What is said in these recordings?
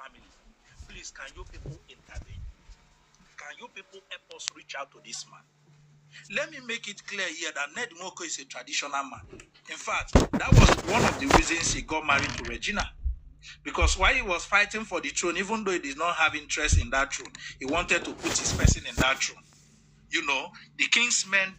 family. Please, can you people intervene? Can you people help us reach out to this man? Let me make it clear here that Ned Nwoko is a traditional man. In fact, that was one of the reasons he got married to Regina. Because while he was fighting for the throne, even though he did not have interest in that throne, he wanted to put his person in that throne. You know, the king's men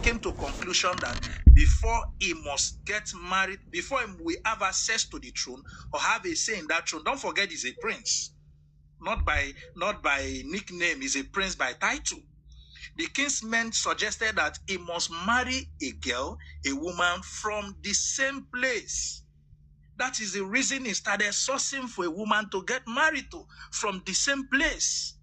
came to conclusion that before he must get married, before he will have access to the throne or have a say in that throne, don't forget he's a prince. Not by nickname, he's a prince by title. The king's men suggested that he must marry a girl, a woman from the same place. That is the reason he started sourcing for a woman to get married to from the same place.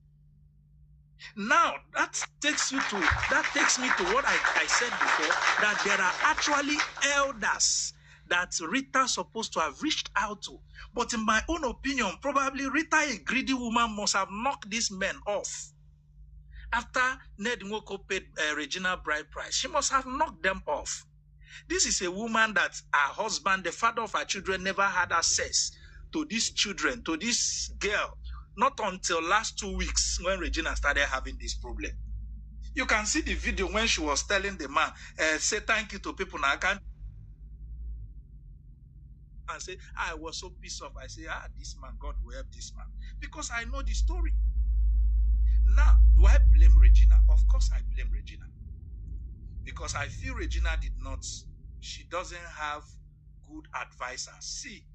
Now, that takes me to what I said before, that there are actually elders that Rita is supposed to have reached out to. But in my own opinion, probably Rita, a greedy woman, must have knocked these men off. After Ned Nwoko paid Regina bride price, she must have knocked them off. This is a woman that her husband, the father of her children, never had access to these children, to this girl, not until last 2 weeks when Regina started having this problem. You can see the video when she was telling the man, say thank you to people. Now I can't. And say, I was so pissed off. I say, this man, God will help this man. Because I know the story. Now, do I blame Regina? Of course I blame Regina. Because I feel Regina she doesn't have good advisors. See,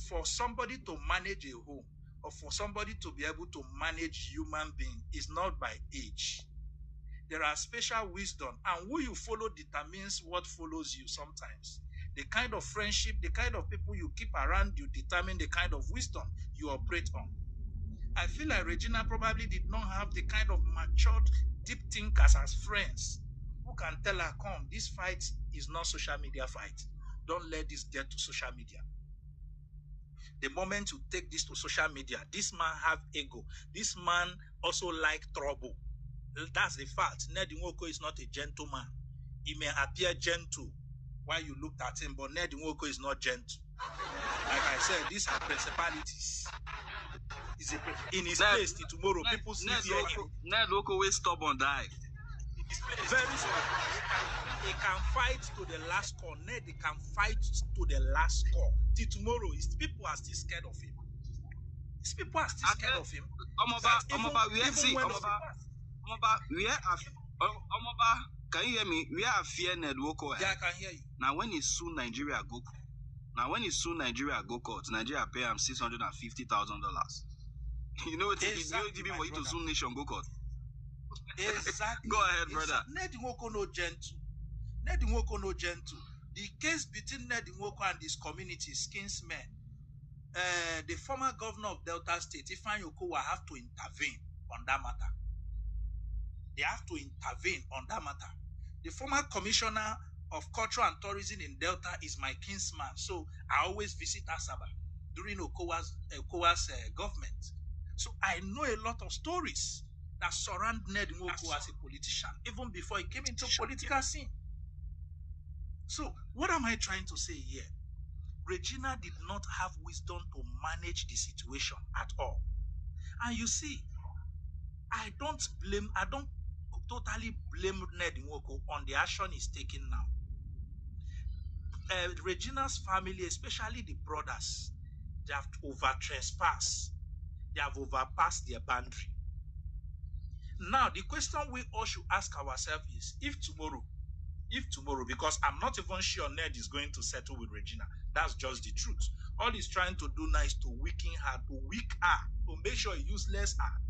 for somebody to manage a home or for somebody to be able to manage human being is not by age. There are special wisdom, and who you follow determines what follows you sometimes. The kind of friendship, the kind of people you keep around you determine the kind of wisdom you operate on. I feel like Regina probably did not have the kind of matured, deep thinkers as friends who can tell her, come, this fight is not social media fight. Don't let this get to social media. The moment you take this to social media, this man have ego. This man also like trouble. That's the fact. Ned Nwoko is not a gentleman. He may appear gentle while you looked at him, but Ned Nwoko is not gentle. Like I said, these are principalities. In his place tomorrow, people see him. Ned Nwoko will stubborn die. Very stubborn. He can fight to the last call. Ned, he can fight to the last call. Till tomorrow, people are still scared of him. These people are still scared of him. Can you hear me? We are fear Ned Nwoko. Yeah, I can hear you. Now when he sue Nigeria go court, Nigeria pay him $650,000. You know what exactly, for you to sue nation go court. Exactly. Go ahead, brother. Ned Nwoko no gentle. Ned Nwoko no gentle. The case between Ned Nwoko and his community, Kinsmen, the former governor of Delta State, Ifeanyi Okowa, have to intervene on that matter. They have to intervene on that matter. The former commissioner of culture and tourism in Delta is my kinsman, so I always visit Asaba during Okowa's government. So I know a lot of stories that surround Ned Nwoko as a politician, even before he came into political scene. So what am I trying to say here? Regina did not have wisdom to manage the situation at all. And you see, I don't totally blame Ned Nwoko on the action he's taking now. Regina's family, especially the brothers, they have over-trespassed. They have overpassed their boundary. Now, the question we all should ask ourselves is, if tomorrow, because I'm not even sure Ned is going to settle with Regina. That's just the truth. All he's trying to do now is to weaken her, to make sure he useless her.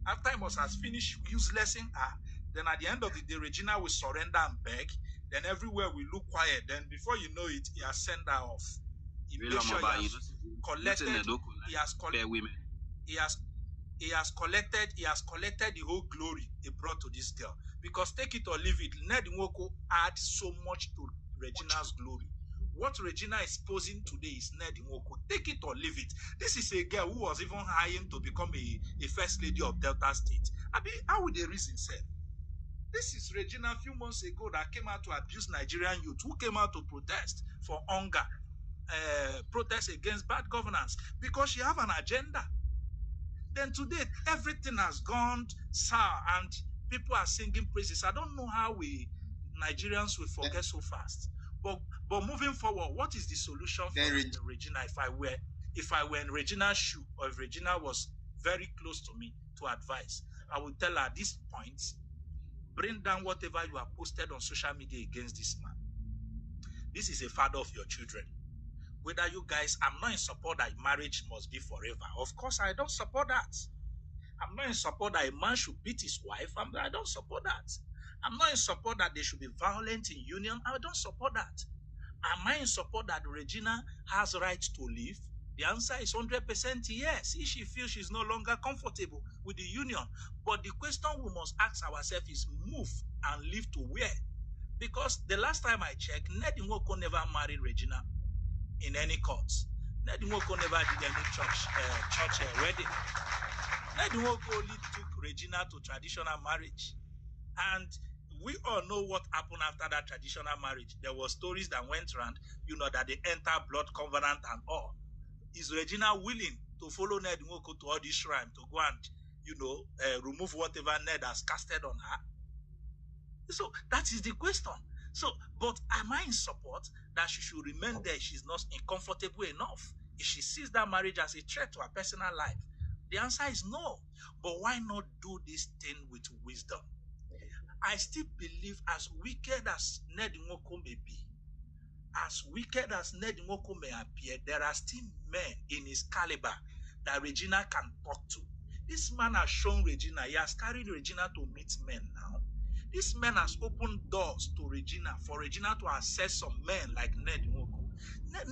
After he must have finished uselessing her, then at the end of the day, Regina will surrender and beg. Then everywhere will look quiet. Then before you know it, he has sent her off. He made sure he has collected the whole glory he brought to this girl. Because take it or leave it, Ned Nwoko adds so much to Regina's glory. What Regina is posing today is Ned Nwoko. Take it or leave it. This is a girl who was even hiring to become a first lady of Delta State. I mean, how would the reason say? This is Regina a few months ago that came out to abuse Nigerian youth who came out to protest for hunger protest against bad governance because she have an agenda. Then today, everything has gone sour and people are singing praises. I don't know how we Nigerians will forget so fast. But moving forward, what is the solution for Regina if I were in Regina's shoe, or if Regina was very close to me to advise, I would tell her at this point, bring down whatever you have posted on social media against this man. This is a father of your children. Whether you guys, I'm not in support that marriage must be forever. Of course, I don't support that. I'm not in support that a man should beat his wife. I don't support that. I'm not in support that they should be violent in union. I don't support that. Am I in support that Regina has right to live? The answer is 100% yes. If she feels she's no longer comfortable with the union. But the question we must ask ourselves is move and live to where? Because the last time I checked, Ned Nwoko never married Regina in any courts. Ned Nwoko never did any church wedding. Ned Nwoko only took Regina to traditional marriage. And we all know what happened after that traditional marriage. There were stories that went around, that they enter blood covenant and all. Is Regina willing to follow Ned Nwoko to all this shrine to go and, remove whatever Ned has casted on her? So that is the question. So, but am I in support that she should remain there if she's not uncomfortable enough? If she sees that marriage as a threat to her personal life? The answer is no. But why not do this thing with wisdom? I still believe, as wicked as Ned Nwoko may be, as wicked as Ned Nwoko may appear, there are still men in his caliber that Regina can talk to. This man has shown Regina, he has carried Regina to meet men now. This man has opened doors to Regina, for Regina to access some men like Ned Nwoko.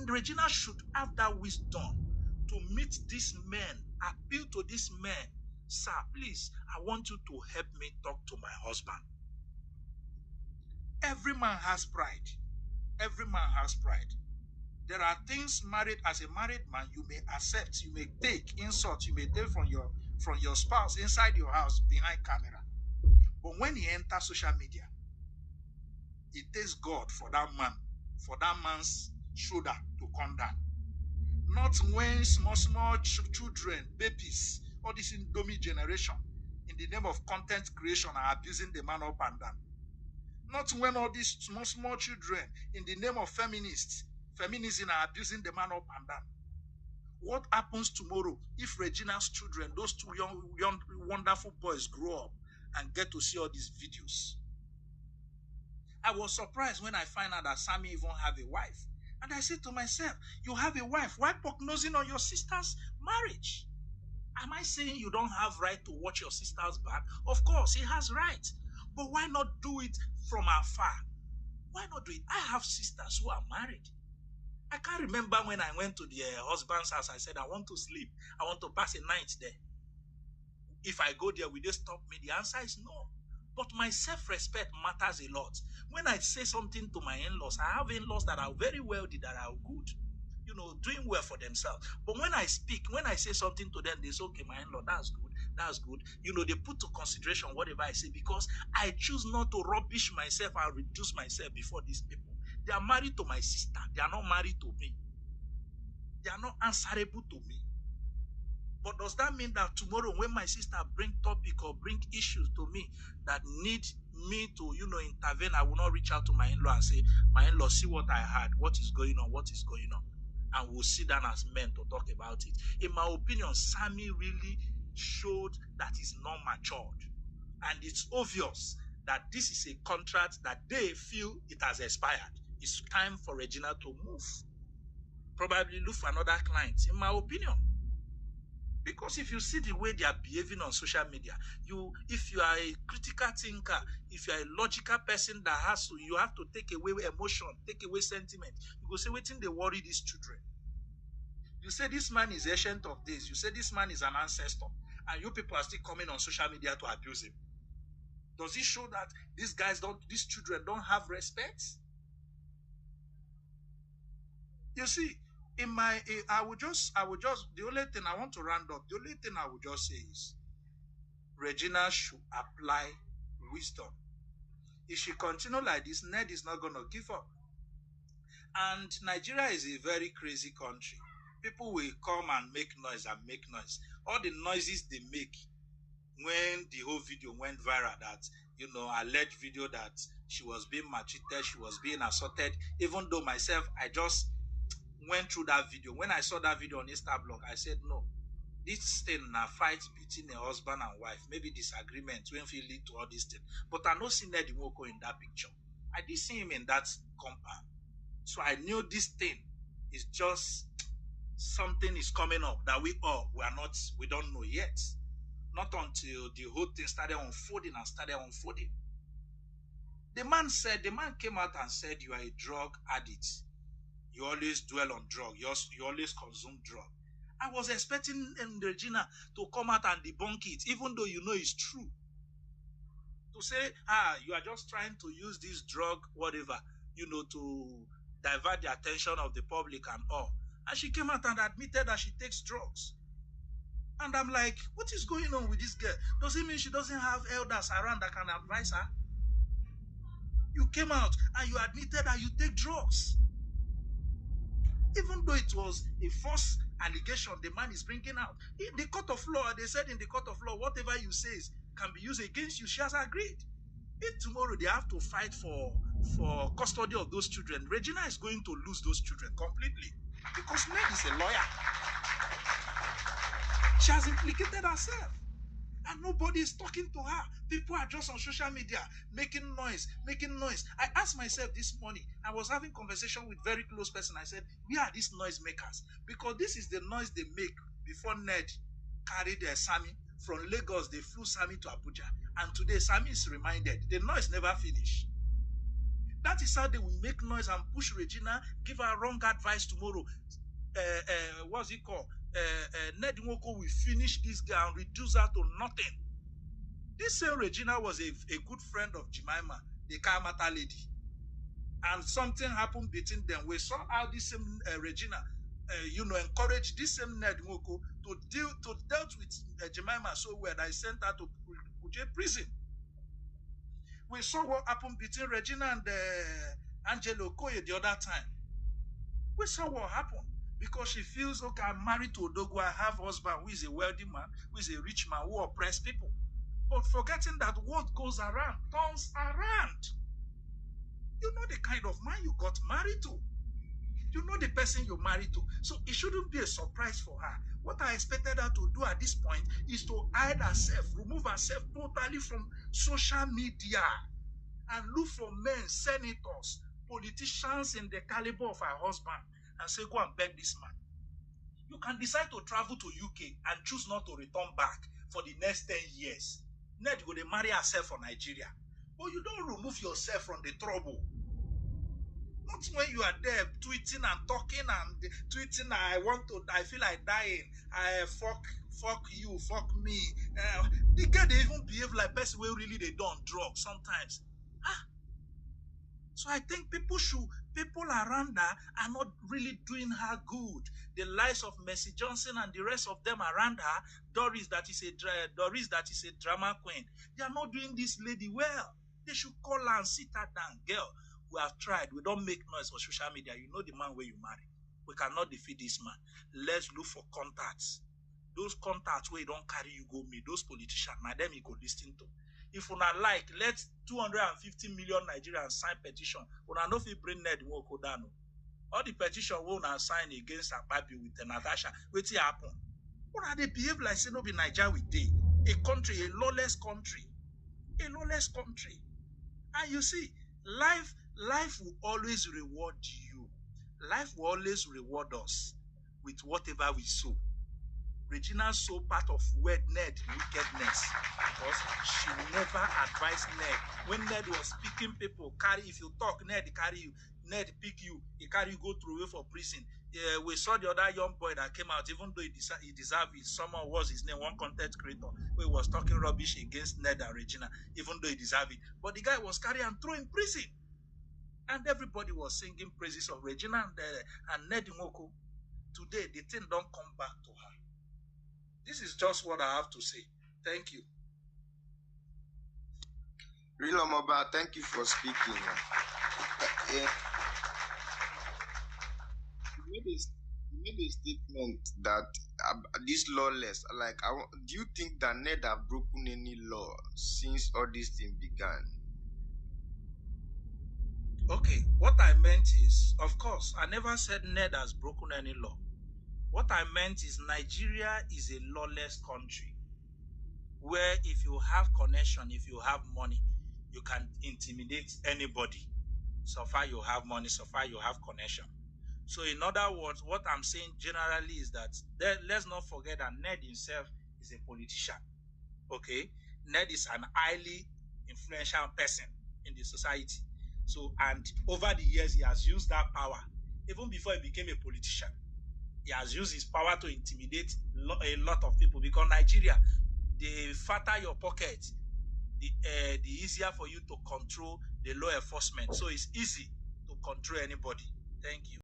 Regina should have that wisdom to meet these men, appeal to these men. Sir, please, I want you to help me talk to my husband. Every man has pride. Every man has pride. There are things as a married man, you may accept, you may take insult, you may take from your spouse inside your house behind camera. But when he enters social media, it takes God for that man's shoulder to come down. Not when small children, babies, all this Indomie generation, in the name of content creation, are abusing the man up and down. Not when all these small children, in the name of feminism, are abusing the man up and down. What happens tomorrow if Regina's children, those two young wonderful boys, grow up and get to see all these videos? I was surprised when I find out that Sammy even have a wife. And I said to myself, you have a wife, why prognosing on your sister's marriage? Am I saying you don't have right to watch your sister's back? Of course, he has right. But why not do it from afar? Why not do it? I have sisters who are married. I can't remember when I went to the husband's house, I said, I want to sleep. I want to pass a night there. If I go there, will they stop me? The answer is no. But my self-respect matters a lot. When I say something to my in-laws, I have in-laws that are very wealthy, that are good, doing well for themselves. But when I speak, when I say something to them, they say, okay, my in-law, that's good. That's good. They put to consideration whatever I say, because I choose not to rubbish myself and reduce myself before these people. They are married to my sister. They are not married to me. They are not answerable to me. But does that mean that tomorrow when my sister bring topic or bring issues to me that need me to, intervene, I will not reach out to my in-law and say, my in-law, see what I had, what is going on, and we'll sit down as men to talk about it. In my opinion, Sammy really showed that he's not matured. And it's obvious that this is a contract that they feel it has expired. It's time for Regina to move. Probably look for another client, in my opinion. Because if you see the way they are behaving on social media, if you are a critical thinker, if you are a logical person that you have to take away emotion, take away sentiment, you go say, waiting, they worry these children. You say this man is ancient of days. You say this man is an ancestor. And you people are still coming on social media to abuse him. Does it show that these children don't have respect? You see, the only thing I want to round up, the only thing I would just say is, Regina should apply wisdom. If she continue like this, Ned is not going to give up. And Nigeria is a very crazy country. People will come and make noise and make noise. All the noises they make when the whole video went viral, that, alleged video that she was being maltreated, she was being assaulted. Even though myself, I just went through that video. When I saw that video on Instablog, I said, no, this thing na fight between a husband and wife. Maybe disagreement when we lead to all this thing. But I no see Ned Nwoko in that picture. I did see him in that compound. So I knew this thing is just something is coming up that we don't know yet. Not until the whole thing started unfolding. The man came out and said, you are a drug addict. You always dwell on drug. You always consume drug. I was expecting Regina to come out and debunk it, even though you know it's true. To say, you are just trying to use this drug, whatever, to divert the attention of the public and all. And she came out and admitted that she takes drugs. And I'm like, what is going on with this girl? Does it mean she doesn't have elders around that can advise her? You came out and you admitted that you take drugs. Even though it was a false allegation the man is bringing out. In the court of law, they said in the court of law, whatever you say can be used against you. She has agreed. If tomorrow they have to fight for custody of those children, Regina is going to lose those children completely. Because Ned is a lawyer. She has implicated herself. And nobody is talking to her. People are just on social media making noise. I asked myself this morning, I was having conversation with very close person. I said, where are these noise makers? Because this is the noise they make before Ned carried Sammy from Lagos. They flew Sammy to Abuja. And today Sammy is reminded the noise never finished. That is how they will make noise and push Regina, give her wrong advice tomorrow. What's it called? Ned Nwoko will finish this girl and reduce her to nothing. This same Regina was a good friend of Jemima, the Kamata lady. And something happened between them. We saw how this same Regina, encouraged this same Ned Nwoko to deal with Jemima so well that I sent her to Kuje prison. We saw what happened between Regina and Angelo Koye the other time. We saw what happened. Because she feels, okay, I'm married to Odogu, I have a husband who is a wealthy man, who is a rich man, who oppresses people. But forgetting that what goes around turns around. You know the kind of man you got married to. You know the person you're married to. So it shouldn't be a surprise for her. What I expected her to do at this point is to hide herself, remove herself totally from social media, and look for men, senators, politicians in the caliber of her husband, and say, go and beg this man. You can decide to travel to UK and choose not to return back for the next 10 years. Ned go to marry herself for Nigeria. But you don't remove yourself from the trouble. Not when you are there tweeting and talking and tweeting, I feel like dying. Fuck you, fuck me. The girl, they even behave like person where really they don't drugs sometimes. So I think people around her are not really doing her good. The likes of Mercy Johnson and the rest of them around her, Doris that is a drama queen, they are not doing this lady well. They should call her and sit her down. Girl, we have tried. We don't make noise on social media. You know the man where you marry. We cannot defeat this man. Let's look for contacts. Those contacts where you don't carry, you go meet. Those politicians, now them you go listen to. If una like, let 250 million Nigerians sign petition. Una no fit bring Ned Nwoko down. All the petition we una sign against Akpabio with Natasha, wetin happen? Una dey behave like say no be Naija we dey. A country, a lawless country. A lawless country. And you see, life will always reward you. Life will always reward us with whatever we sow. Regina saw part of Ned wickedness because she never advised Ned. When Ned was picking people, if you talk, Ned carry you. Ned pick you, he carry you go through away for prison. We saw the other young boy that came out, even though he deserved it. Someone was his name, one content creator, who was talking rubbish against Ned and Regina, even though he deserved it. But the guy was carried and thrown in prison. And everybody was singing praises of Regina and Ned Nwoko. Today, the thing don't come back to her. This is just what I have to say. Thank you. Real Omoba, thank you for speaking. made a statement that this lawless. Like, do you think that Ned have broken any law since all this thing began? Okay, what I meant is, of course, I never said Ned has broken any law. What I meant is Nigeria is a lawless country where if you have connection, if you have money, you can intimidate anybody. So far you have money, so far you have connection. So in other words, what I'm saying generally is that let's not forget that Ned himself is a politician. Okay? Ned is an highly influential person in the society. So, and over the years, he has used that power. Even before he became a politician, he has used his power to intimidate a lot of people. Because Nigeria, the fatter your pocket, the easier for you to control the law enforcement. So it's easy to control anybody. Thank you.